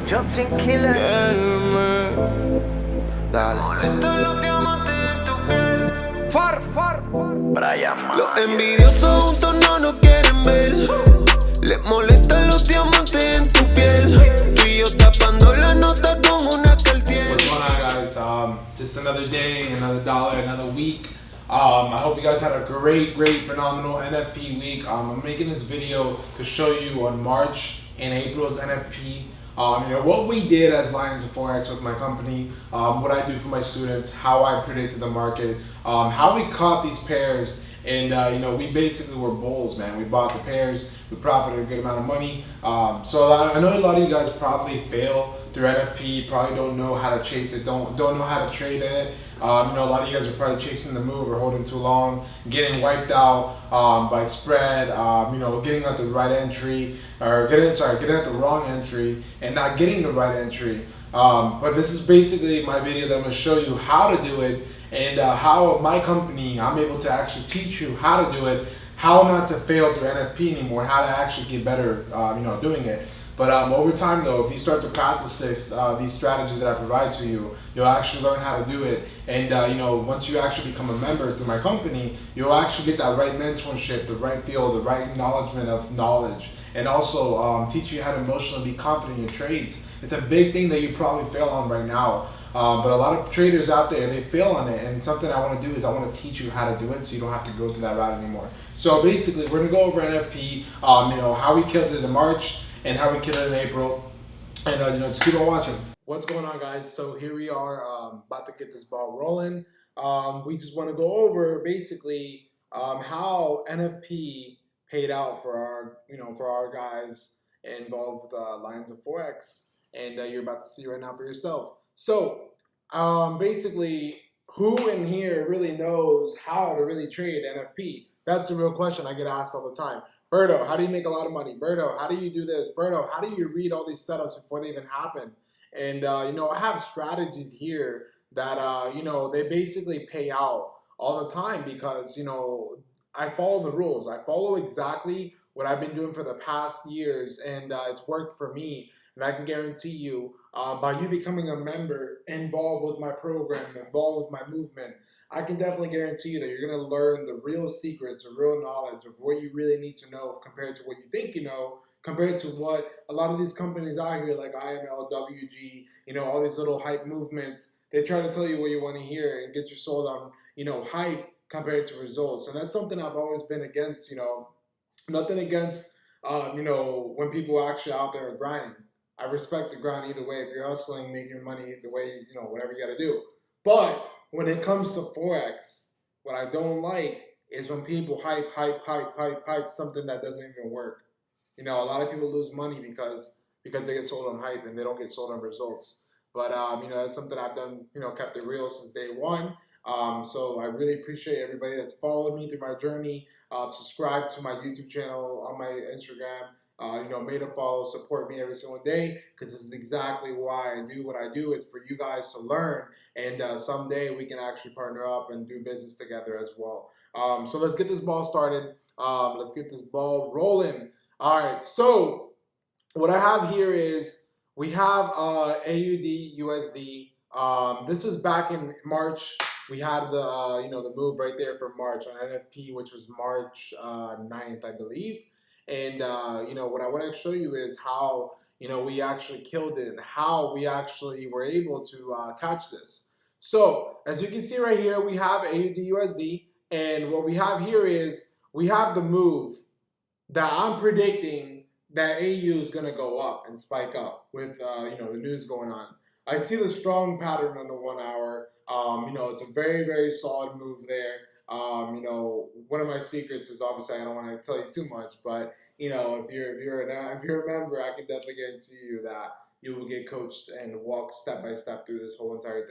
Johnson Killer. Dale. Brian, los envidiosos juntos no quieren ver. Les molestan los diamantes en tu piel. Tú y yo tapando la nota con una cartier. What's going on, guys? Just another day, another dollar, another week. I hope you guys had a great, phenomenal NFP week. I'm making this video to show you on March and April's NFP. What we did as Lions of Forex with my company, what I do for my students, how I predicted the market, how we caught these pairs, and we basically were bulls, man. We bought the pairs, we profited a good amount of money. So I know a lot of you guys probably fail through NFP, probably don't know how to chase it, don't know how to trade in it. A lot of you guys are probably chasing the move or holding too long, getting wiped out by spread, getting at the right entry, or getting at the wrong entry and not getting the right entry. But this is basically my video that I'm going to show you how to do it, and how my company, I'm able to actually teach you how to do it, how not to fail through NFP anymore, how to actually get better, doing it. But over time, though, if you start to practice these strategies that I provide to you, you'll actually learn how to do it. And once you actually become a member through my company, you'll actually get that right mentorship, the right feel, the right acknowledgement of knowledge, and also teach you how to emotionally be confident in your trades. It's a big thing that you probably fail on right now. But a lot of traders out there, they fail on it, and something I want to do is I want to teach you how to do it so you don't have to go through that route anymore. So basically, we're going to go over NFP, how we killed it in March and how we killed it in April, and just keep on watching. What's going on, guys? So here we are, about to get this ball rolling. We just want to go over basically how NFP paid out for our guys involved with Lions of Forex, and you're about to see right now for yourself. So basically, who in here really knows how to really trade NFP? That's the real question I get asked all the time. Berto, how do you make a lot of money? Berto, how do you do this? Berto, how do you read all these setups before they even happen? And I have strategies here that they basically pay out all the time because I follow the rules. I follow exactly what I've been doing for the past years, and it's worked for me. And I can guarantee you, by you becoming a member, involved with my program, involved with my movement, I can definitely guarantee you that you're going to learn the real secrets, the real knowledge of what you really need to know compared to what you think you know, compared to what a lot of these companies out here like IML, WG, all these little hype movements, they try to tell you what you want to hear and get you sold on, hype compared to results. And that's something I've always been against, nothing against, when people actually out there are grinding. I respect the grind either way. If you're hustling, making money the way, whatever you got to do. But when it comes to Forex, what I don't like is when people hype something that doesn't even work. A lot of people lose money because they get sold on hype and they don't get sold on results. But, that's something I've done, kept it real since day one. So I really appreciate everybody that's followed me through my journey. Subscribe to my YouTube channel, on my Instagram. Made a follow, support me every single day, because this is exactly why I do what I do, is for you guys to learn, and someday we can actually partner up and do business together as well. So let's get this ball started. Let's get this ball rolling. All right, so what I have here is we have AUD USD. This is back in March. We had the the move right there for March on NFP, which was March 9th, I believe. And what I want to show you is how we actually killed it and how we actually were able to catch this. So as you can see right here, we have AUD USD, and what we have here is we have the move that I'm predicting that AU is going to go up and spike up with the news going on. I see the strong pattern on the 1 hour. It's a very solid move there. One of my secrets is, obviously I don't want to tell you too much, but if you're a member, I can definitely guarantee you that you will get coached and walk step by step through this whole entire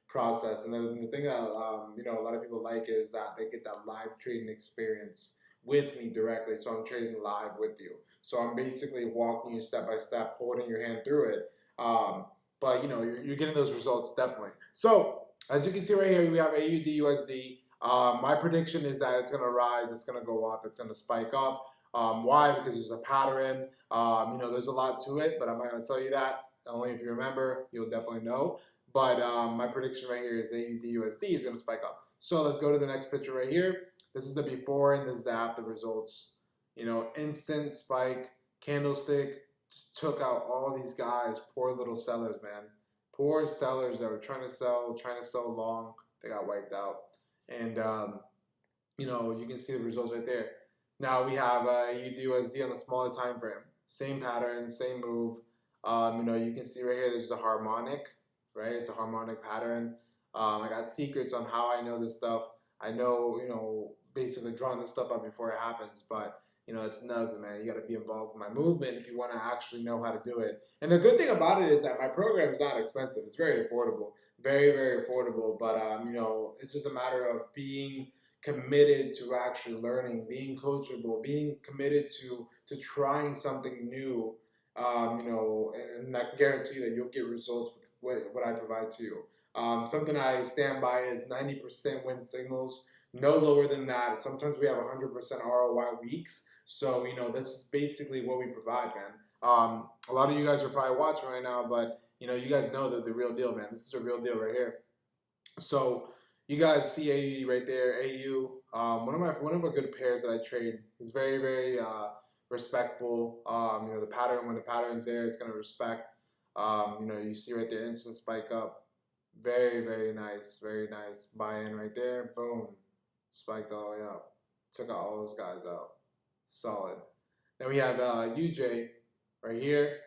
process. And then the thing that a lot of people like is that they get that live trading experience with me directly. So I'm trading live with you. So I'm basically walking you step by step, holding your hand through it. But you're getting those results definitely. So as you can see right here, we have AUD USD. My prediction is that it's going to rise, it's going to go up, it's going to spike up. Why? Because there's a pattern. There's a lot to it, but I'm not going to tell you that. only if you remember, you'll definitely know. But my prediction right here is AUD/USD is going to spike up. So let's go to the next picture right here. This is the before and this is the after results. You know, instant spike, candlestick, just took out all these guys, poor little sellers, man. Poor sellers that were trying to sell long, they got wiped out. And, you know, you can see the results right there. Now we have AUD/USD on the smaller time frame. Same pattern, same move. You know, you can see right here, this is a harmonic, right? It's a harmonic pattern. I got secrets on how I know this stuff. I know, you know, basically drawing this stuff up before it happens, but you know, it's nugs, man. You got to be involved in my movement if you want to actually know how to do it. And the good thing about it is that my program is not expensive. It's very affordable, very, very affordable. But you know, it's just a matter of being committed to actually learning, being coachable, being committed to trying something new. You know, and I can guarantee that you'll get results with what I provide to you. Something I stand by is 90% win signals, no lower than that. Sometimes we have 100% ROI weeks. So, you know, this is basically what we provide, man. A lot of you guys are probably watching right now, but, you know, you guys know that the real deal, man. This is a real deal right here. So, you guys see AU right there, AU. One of the good pairs that I trade. He's very, very respectful. You know, the pattern, when the pattern's there, it's going to respect. You know, you see right there, instant spike up. Very, very nice. Very nice. Buy in right there. Boom. Spiked all the way up. Took out all those guys out. Solid. Then we have UJ right here.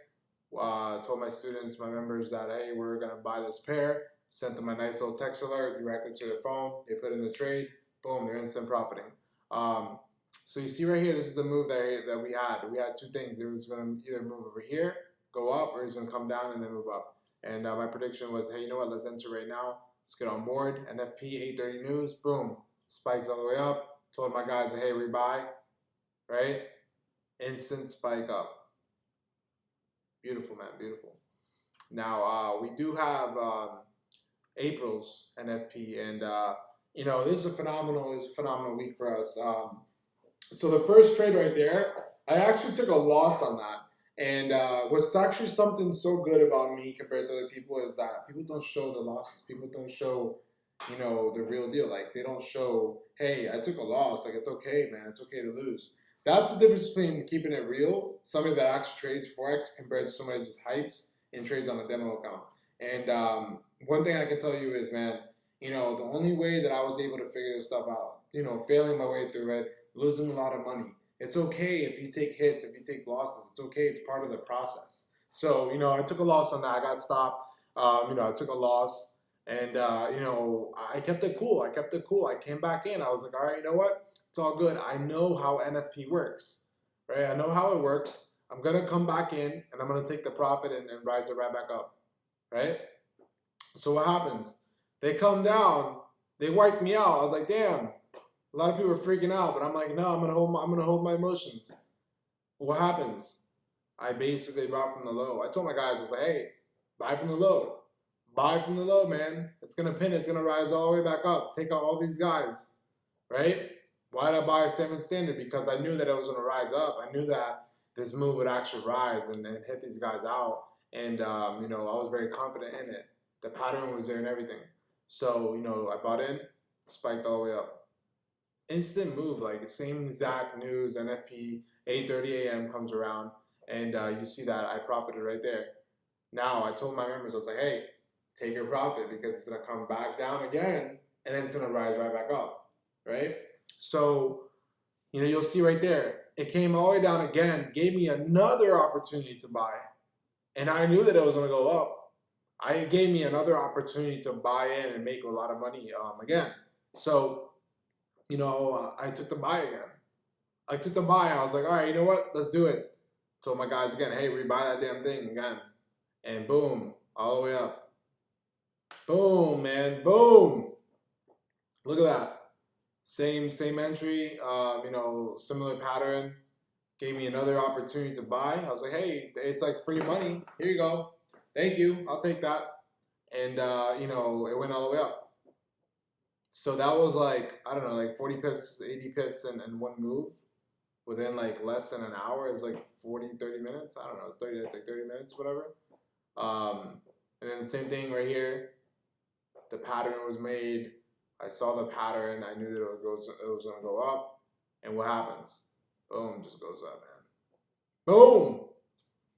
Told my students, my members that, hey, we're going to buy this pair. Sent them a nice little text alert directly to their phone. They put in the trade. Boom. They're instant profiting. So you see right here, this is the move that we had. We had two things. It was going to either move over here, go up, or it's going to come down and then move up. And my prediction was, hey, you know what? Let's enter right now. Let's get on board. NFP 8:30 news. Boom. Spikes all the way up. Told my guys, hey, rebuy. Right? Instant spike up. Beautiful, man. Beautiful. Now, we do have April's NFP. And, you know, this is a phenomenal week for us. So the first trade right there, I actually took a loss on that. And what's actually something so good about me compared to other people is that people don't show the losses. People don't show, you know, the real deal. Like, they don't show, hey, I took a loss. Like, it's okay, man. It's okay to lose. That's the difference between keeping it real, somebody that actually trades Forex compared to somebody that just hypes and trades on a demo account. And one thing I can tell you is, man, you know, the only way that I was able to figure this stuff out, you know, failing my way through it, losing a lot of money. It's okay if you take hits, if you take losses. It's okay. It's part of the process. So, you know, I took a loss on that. I got stopped. You know, I took a loss. And, you know, I kept it cool. I came back in. I was like, all right, you know what? It's all good. I know how NFP works, right? I know how it works. I'm going to come back in, and I'm going to take the profit and rise it right back up, right? So what happens? They come down. They wipe me out. I was like, damn. A lot of people are freaking out, but I'm like, no, I'm gonna hold my emotions. What happens? I basically bought from the low. I told my guys, I was like, hey, buy from the low. Buy from the low, man. It's gonna pin, it's gonna rise all the way back up. Take out all these guys, right? Why did I buy a 7 standard? Because I knew that it was gonna rise up. I knew that this move would actually rise and hit these guys out. And you know, I was very confident in it. The pattern was there and everything. So, you know, I bought in, spiked all the way up. Instant move, like the same exact news, NFP, 8:30 a.m. comes around, and you see that I profited right there. Now, I told my members, I was like, hey, take your profit because it's going to come back down again, and then it's going to rise right back up, right? So, you know, you'll see right there, it came all the way down again, gave me another opportunity to buy, and I knew that it was going to go up. It gave me another opportunity to buy in and make a lot of money again. So, you know, I took the buy again. I took the buy. I was like, all right, you know what? Let's do it. Told my guys again, hey, rebuy that damn thing again. And boom, all the way up. Boom, man, boom. Look at that. Same entry, you know, similar pattern. Gave me another opportunity to buy. I was like, hey, it's like free money. Here you go. Thank you. I'll take that. And, you know, it went all the way up. So that was like, I don't know, like 40 pips, 80 pips in one move within like less than an hour. It's like 40, 30 minutes. I don't know. It's 30 minutes, whatever. And then the same thing right here. The pattern was made. I saw the pattern. I knew that it was going to go up. And what happens? Boom, just goes up, man. Boom!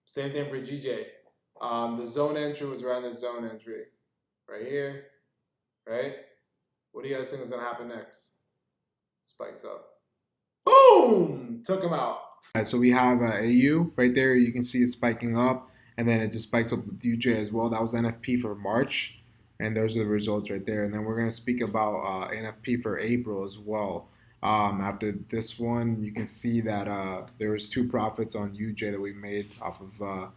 Same thing for GJ. The zone entry was around the zone entry. Right here. Right? What do you guys think is going to happen next? Spikes up. Boom! Took him out. All right, so we have AU right there. You can see it spiking up. And then it just spikes up with UJ as well. That was NFP for March. And those are the results right there. And then we're going to speak about NFP for April as well. After this one, you can see that there was 2 profits on UJ that we made off of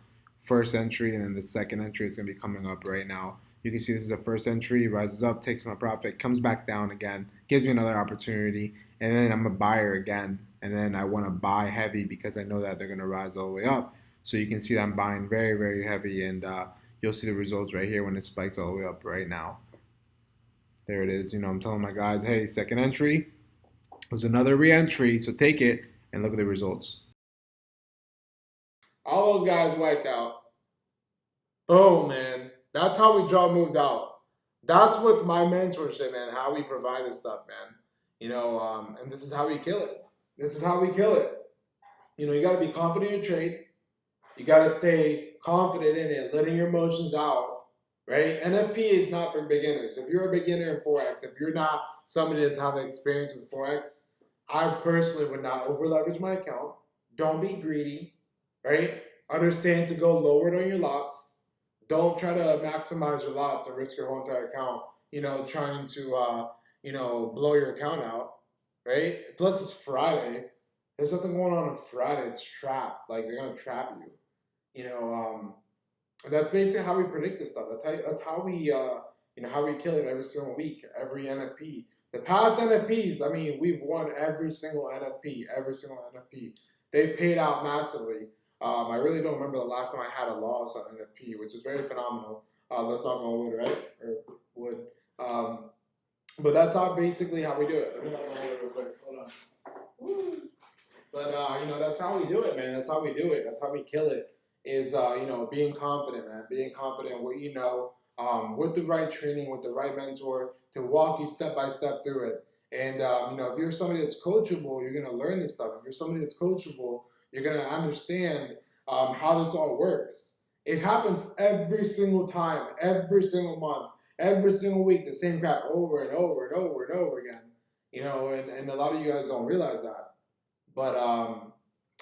first entry, and then the second entry is going to be coming up right now. You can see this is a first entry, rises up, takes my profit, comes back down again, gives me another opportunity, and then I'm a buyer again, and then I want to buy heavy because I know that they're going to rise all the way up. So you can see that I'm buying very, very heavy, and you'll see the results right here when it spikes all the way up right now. There it is. You know, I'm telling my guys, hey, second entry was another re-entry, so take it and look at the results. All those guys wiped out. Boom, man. That's how we draw moves out. That's with my mentorship, man, how we provide this stuff, man. You know, and this is how we kill it. This is how we kill it. You know, you got to be confident in your trade. You got to stay confident in it, letting your emotions out, right? NFP is not for beginners. If you're a beginner in Forex, if you're not somebody that's having experience with Forex, I personally would not over leverage my account. Don't be greedy, right? Understand to go lower on your lots. Don't try to maximize your lots and risk your whole entire account, you know, trying to, you know, blow your account out, right? Plus it's Friday. There's nothing going on Friday. It's trapped. Like, they're going to trap you. You know, that's basically how we predict this stuff. That's how we, you know, how we kill it every single week, every NFP. The past NFPs, I mean, we've won every single NFP, They've paid out massively. I really don't remember the last time I had a loss on NFP, which is very phenomenal. Let's knock on wood, right? Or wood. But that's basically how we do it. Let me knock on wood real quick. Hold on. Woo. But, you know, that's how we do it, man. That's how we do it. That's how we kill it, is, you know, being confident, man. Being confident in what you know, with the right training, with the right mentor to walk you step by step through it. And, you know, if you're somebody that's coachable, you're going to learn this stuff. If you're somebody that's coachable, you're going to understand how this all works. It happens every single time, every single month, every single week, the same crap over and over and over and over again. You know, and a lot of you guys don't realize that. But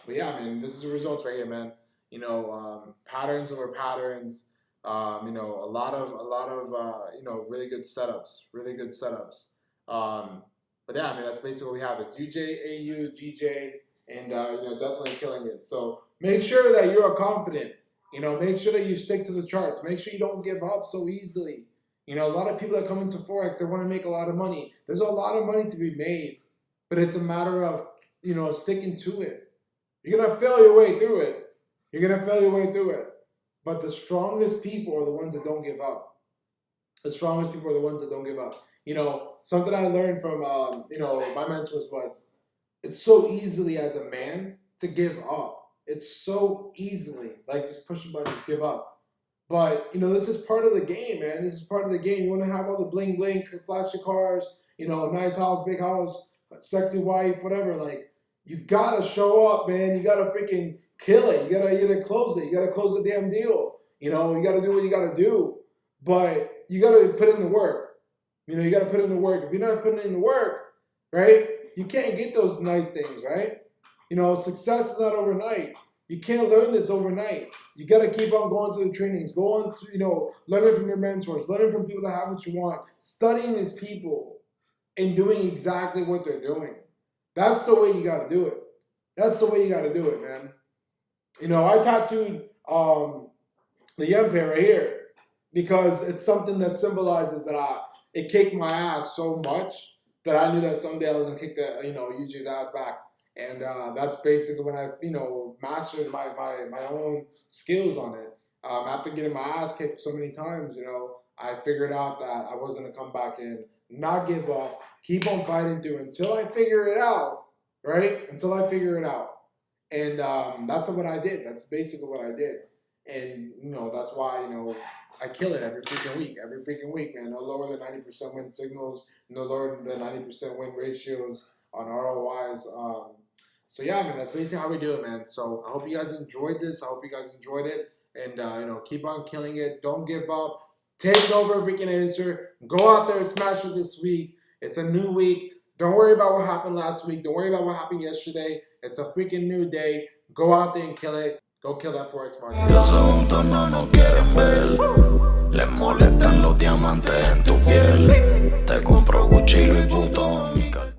yeah, I mean, this is the results right here, man. You know, patterns over patterns. You know, a lot of you know, really good setups. But yeah, I mean, that's basically what we have. It's UJ, AU, GJ, and you know, definitely killing it. So make sure that you are confident. You know, make sure that you stick to the charts. Make sure you don't give up so easily. You know, a lot of people that come into Forex, they want to make a lot of money. There's a lot of money to be made, but it's a matter of, you know, sticking to it. You're going to fail your way through it. But the strongest people are the ones that don't give up. You know, something I learned from, you know, my mentors was, it's so easily as a man to give up. It's so easily, like, just push a button, just give up. But, you know, this is part of the game, man. This is part of the game. You want to have all the bling bling, flashy cars, you know, nice house, big house, sexy wife, whatever. Like, you gotta show up, man. You gotta freaking kill it. You gotta close it. You gotta close the damn deal. You know, you gotta do what you gotta do. But you gotta put in the work. You know, you gotta put in the work. If you're not putting in the work, right, you can't get those nice things, right? You know, success is not overnight. You can't learn this overnight. You got to keep on going through the trainings. Go on to, you know, learning from your mentors, learning from people that have what you want, studying these people and doing exactly what they're doing. That's the way you got to do it. Man. You know, I tattooed the yen pair right here because it's something that symbolizes that it kicked my ass so much that I knew that someday I was going to kick the, you know, UJ's ass back. And that's basically when I, you know, mastered my own skills on it. After getting my ass kicked so many times, you know, I figured out that I wasn't going to come back in, not give up, keep on fighting through until I figure it out, right? And that's what I did. That's basically what I did. And that's why I kill it every freaking week, man. No lower than 90% win signals, no lower than 90% win ratios on ROIs. So yeah, man, that's basically how we do it, man. So I hope you guys enjoyed this. I hope you guys enjoyed it, and keep on killing it. Don't give up. Take over freaking answer. Go out there and smash it this week. It's a new week. Don't worry about what happened last week. Don't worry about what happened yesterday. It's a freaking new day. Go out there and kill it. Go kill that Forex market. Los juntos no nos quieren ver. Les molestan los diamantes en tu piel. Te compro Gucci, Louis Vuitton.